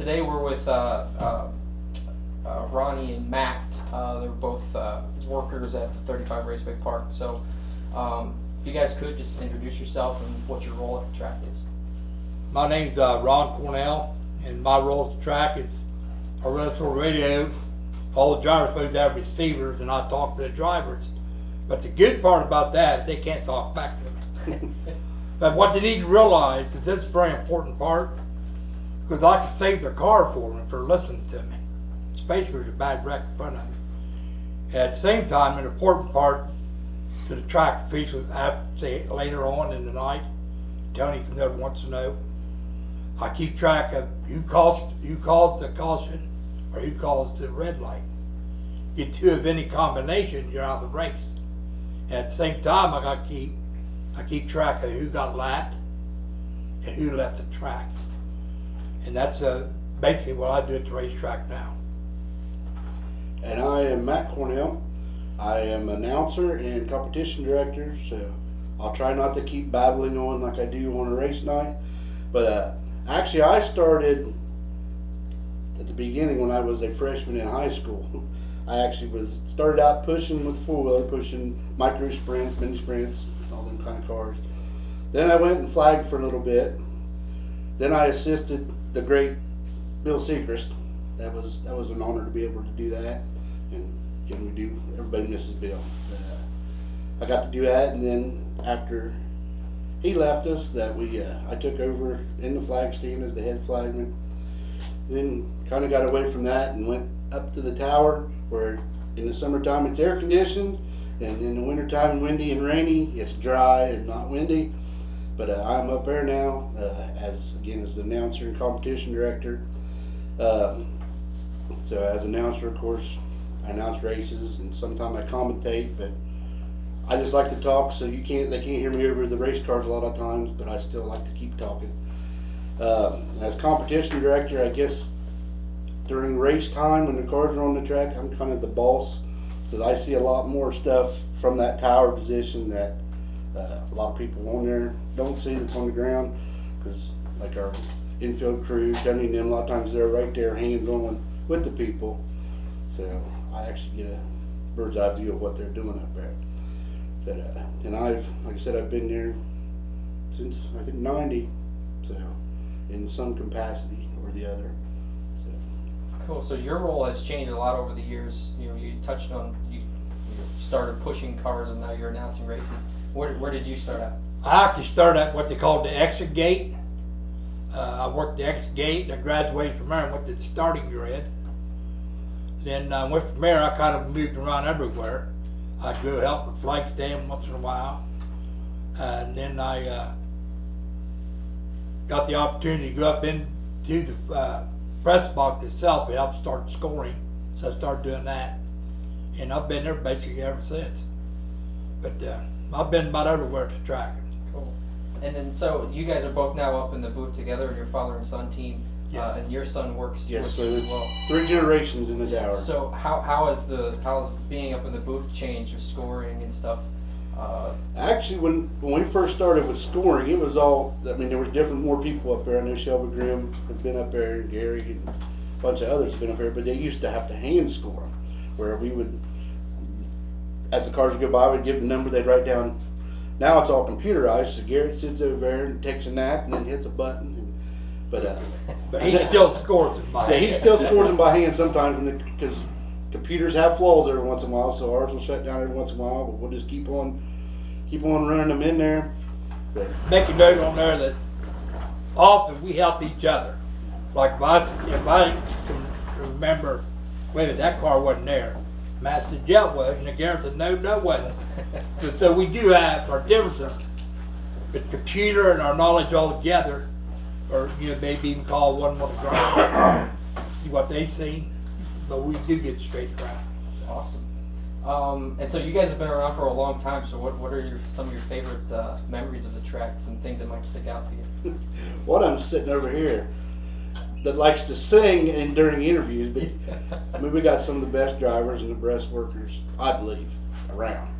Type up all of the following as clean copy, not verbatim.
Today we're with Ronnie and Matt. They're both workers at the 35 Raceway Park. So if you guys could just introduce yourself and what your role at the track is. My name's Ron Cornell, and my role at the track is I run for radio. All the drivers supposed to have receivers, and I talk to the drivers. But the good part about that is they can't talk back to me. But what they need to realize is this is a very important part, because I can save their car for them for listening to me, especially if there's a bad wreck in front of them. At the same time, an important part to the track officials, I have to say later on in the night, Tony comes over wants to know, I keep track of who calls the caution or who calls the red light. Get two of any combination, you're out of the race. And at the same time, I keep track of who got lapped and who left the track. And that's basically what I do at the racetrack now. And I am Matt Cornell. I am announcer and competition director, so I'll try not to keep babbling on like I do on a race night. But actually, I started at the beginning when I was a freshman in high school. I actually started out pushing with four-wheeler, pushing micro sprints, mini sprints, all them kind of cars. Then I went and flagged for a little bit. Then I assisted the great Bill Sechrist. That was an honor to be able to do that. And again, everybody misses Bill. I got to do that, and then after he left us, I took over in the flag stand as the head flagman. Then kind of got away from that and went up to the tower, where in the summertime it's air conditioned, and in the wintertime, windy and rainy, it's dry and not windy. But I'm up there now as the announcer and competition director. So as announcer, of course, I announce races, and sometimes I commentate, but I just like to talk, so they can't hear me over the race cars a lot of times, but I still like to keep talking. As competition director, I guess during race time when the cars are on the track, I'm kind of the boss, so I see a lot more stuff from that tower position that a lot of people on there don't see that's on the ground, because like our infield crew, Tony and them, a lot of times they're right there hands-on with the people, so I actually get a bird's eye view of what they're doing up there. So, and like I said, I've been there since I think '90, so in some capacity or the other. So. Cool. So your role has changed a lot over the years. You touched on you started pushing cars, and now you're announcing races. Where did you start at? I actually started at what they called the exit gate. I worked the exit gate, and I graduated from there and went to the starting grid. Then went from there, I kind of moved around everywhere. I'd go help with flag stand once in a while. And then I got the opportunity to go up into the press box itself and help start scoring. So I started doing that. And I've been there basically ever since. But I've been about everywhere at the track. Cool. And then, so you guys are both now up in the booth together, and your father and son team. Yes. And your son works Yes, with so you as it's well. 3 generations in the tower. So how has being up in the booth changed with scoring and stuff? Actually, when we first started with scoring, it was all, I mean, there was more people up there. I know Shelby Grimm has been up there, and Gary and a bunch of others have been up there, but they used to have to hand score them, where we would, as the cars would go by, we'd give the number, they'd write down. Now it's all computerized, so Garrett sits over there and takes a nap and then hits a button. But he still scores them by hand. Yeah, he still scores them by hand sometimes, because computers have flaws every once in a while, so ours will shut down every once in a while, but we'll just keep on running them in there. But make a note on there that often we help each other. Like if I can remember, wait a minute, that car wasn't there. Matt said, yeah, it was, and Garen said, no, it wasn't. So we do have our differences, but computer and our knowledge all together, or maybe even call one more driver, see what they seen, but we do get straight around. Awesome. And so you guys have been around for a long time. So what are some of your favorite memories of the track? Some things that might stick out to you. One of them's sitting over here that likes to sing during interviews, but I mean, we got some of the best drivers and the best workers, I believe, around.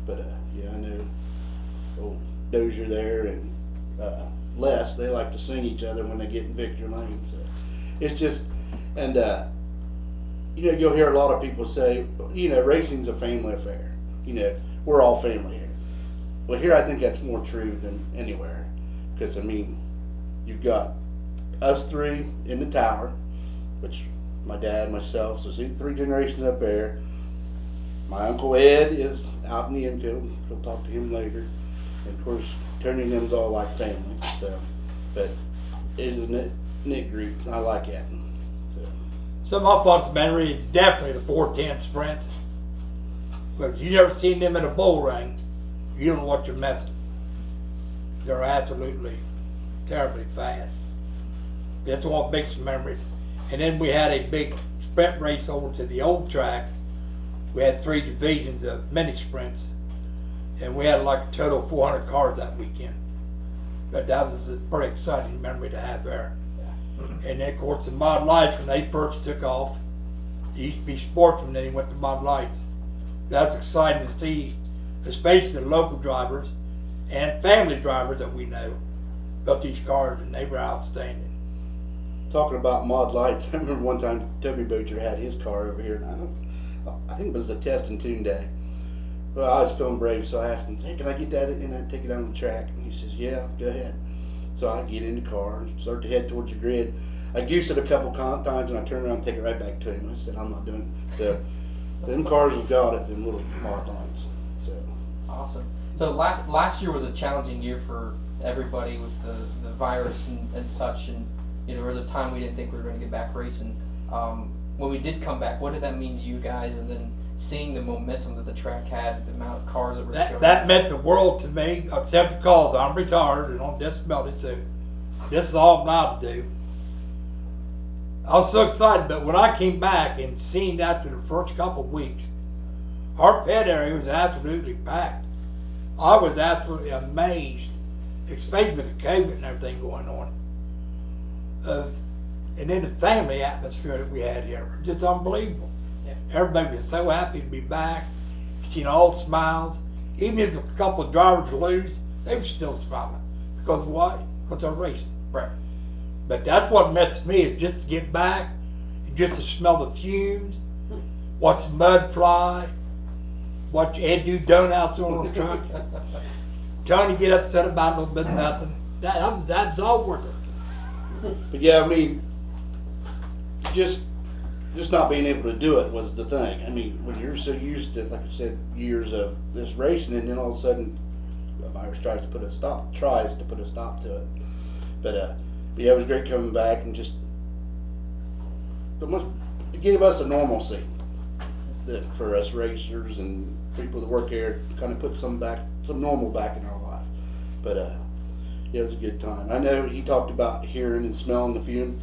But yeah, I know old Dozier there and Les, they like to sing each other when they get in victory lane. So it's just, and you know, you'll hear a lot of people say, you know, racing's a family affair. You know, we're all family here. Well, here I think that's more true than anywhere, because I mean, you've got us three in the tower, which my dad, myself, so see 3 generations up there. My Uncle Ed is out in the infield. We'll talk to him later. And of course, Tony and them's all like family. So, but it is a neat group. I like it. So, Some of my fondest memory is definitely the 410 sprints. But if you never seen them in a bull ring, you don't know what you're missing. They're absolutely terribly fast. That's one of the biggest memories. And then we had a big sprint race over to the old track. We had 3 divisions of mini sprints, and we had like a total of 400 cars that weekend. But that was a pretty exciting memory to have there. And then of course the Mod Lights, when they first took off, it used to be Sportsman, then they went to Mod Lights. That's exciting to see, especially the local drivers and family drivers that we know built these cars, and they were outstanding. talking about Mod Lights, I remember one time Toby Butcher had his car over here, and I think it was the test and tune day. Well, I was feeling brave, so I asked him, hey, can I get that and I take it down the track? And he says, yeah, go ahead. So I get in the car and start to head towards the grid. I goosed it a couple times and I turned around and take it right back to him. I said, I'm not doing it. So them cars have got it, them little Mod Lights. So Awesome. So last year was a challenging year for everybody with the virus and such, and you know, there was a time we didn't think we were going to get back racing. When we did come back, what did that mean to you guys? And then seeing the momentum that the track had, the amount of cars that were showing That up. meant the world to me, except because I'm retired and on disability, so this is all I'm allowed to do. I was so excited, but when I came back and seen after the first couple of weeks, our pit area was absolutely packed. I was absolutely amazed, especially with the COVID and everything going on. And then the family atmosphere that we had here, just unbelievable. Yeah. Everybody was so happy to be back, seen all smiles. Even if a couple of drivers lose, they were still smiling. Because why? Because they're racing. Right. But that's what it meant to me, is just to get back, and just to smell the fumes, watch the mud fly, watch Ed do donuts on the truck. Johnny get upset about a little bit of nothing. That's all worth it. but yeah, I mean, just not being able to do it was the thing. I mean, when you're so used to, like I said, years of this racing, and then all of a sudden a virus tries to put a stop to it. But yeah, it was great coming back, and just it gave us a normalcy that for us racers and people that work here, kind of put some normal back in our life. But yeah, it was a good time. I know he talked about hearing and smelling the fume.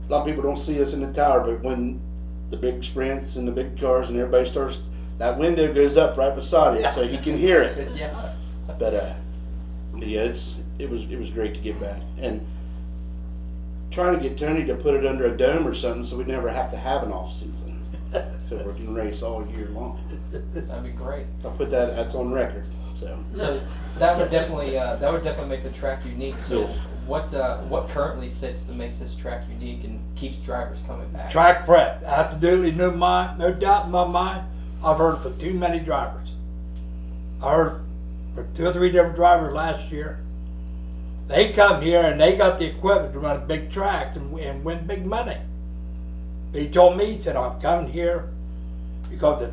A lot of people don't see us in the tower, but when the big sprints and the big cars and everybody starts, that window goes up right beside it, so you can hear it. Yeah. But yeah, it was great to get back, and trying to get Tony to put it under a dome or something, so we never have to have an off season, so we can race all year long. That'd be great. I'll put that's on record. So that would definitely make the track unique. So Yes. what currently sits that makes this track unique and keeps drivers coming back? Track prep, absolutely no doubt in my mind. I've heard for too many drivers. I heard for 2 or 3 different drivers last year. They come here and they got the equipment to run a big track and win big money. But he told me, he said, I'm coming here because the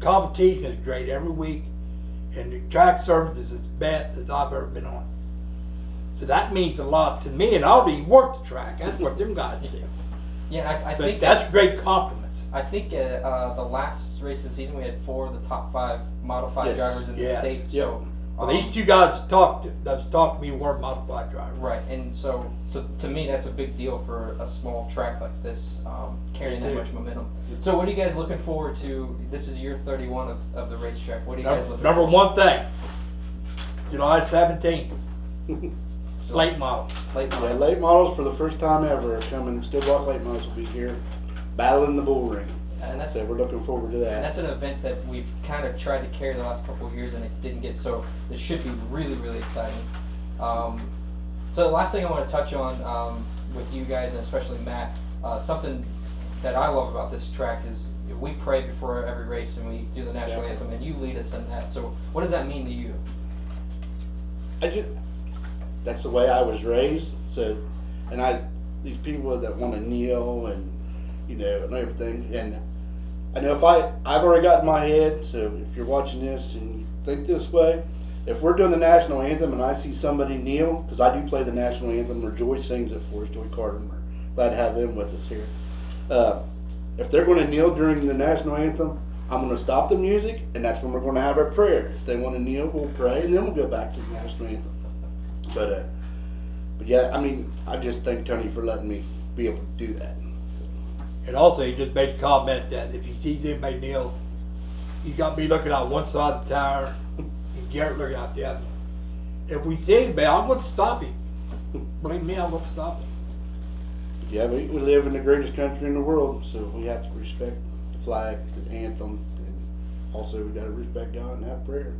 competition is great every week, and the track service is as best as I've ever been on. So that means a lot to me, and I don't even work the track. That's what them guys do. Yeah, I But think that's great compliments. I think the last race of the season we had 4 of the top 5 modified Yes. drivers in the Yes. state. Yep. So Well, these 2 guys talked to me were modified drivers. right, and so to me that's a big deal for a small track like this, carrying Me that too. much momentum. So what are you guys looking forward to? This is year 31 of the racetrack. What are you guys looking Number forward one thing, July 17th, late model. Late yeah, models. late models for the first time ever are coming. Still Block late models will be here, battling the bull ring. And that's So we're looking forward to And that. that's an event that we've kind of tried to carry the last couple of years and it didn't get, so this should be really, really exciting. So the last thing I want to touch on, with you guys, and especially Matt. Something that I love about this track is we pray before every race, and we do the national anthem, and you lead us in that. So what does that mean to you? That's the way I was raised. So, and these people that want to kneel and, you know, and everything. And I know I've already got in my head, so if you're watching this and you think this way, if we're doing the national anthem and I see somebody kneel, because I do play the national anthem, or Joy sings it for us, Joy Carter, we're glad to have them with us here. If they're going to kneel during the national anthem, I'm going to stop the music, and that's when we're going to have our prayer. If they want to kneel, we'll pray, and then we'll go back to the national anthem. But yeah, I mean, I just thank Tony for letting me be able to do that. And also, he just made a comment that if he sees anybody kneel, he's got me looking out one side of the tire, and Garrett looking out the other. If we see anybody, I'm going to stop him. Believe me, I'm going to stop him. Yeah, we live in the greatest country in the world, so we have to respect the flag, the anthem, and also we got to respect God and have prayer,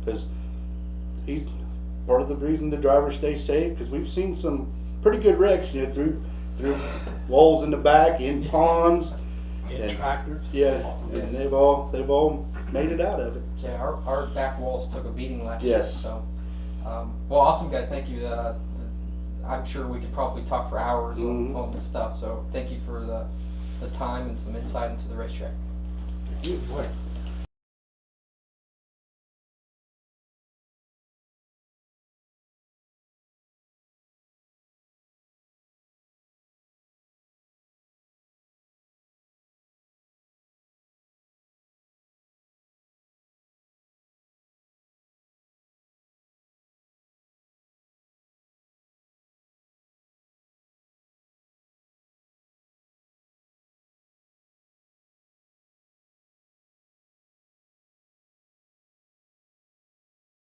because He's part of the reason the drivers stay safe. Because we've seen some pretty good wrecks, you know, through walls in the back, in ponds, And tractors. yeah, and they've all made it out of it. Yeah, our back walls took a beating last Yes. year. So, well, awesome guys, thank you. I'm sure we could probably talk for hours on this stuff. So thank you for the time and some insight into the racetrack. Thank you.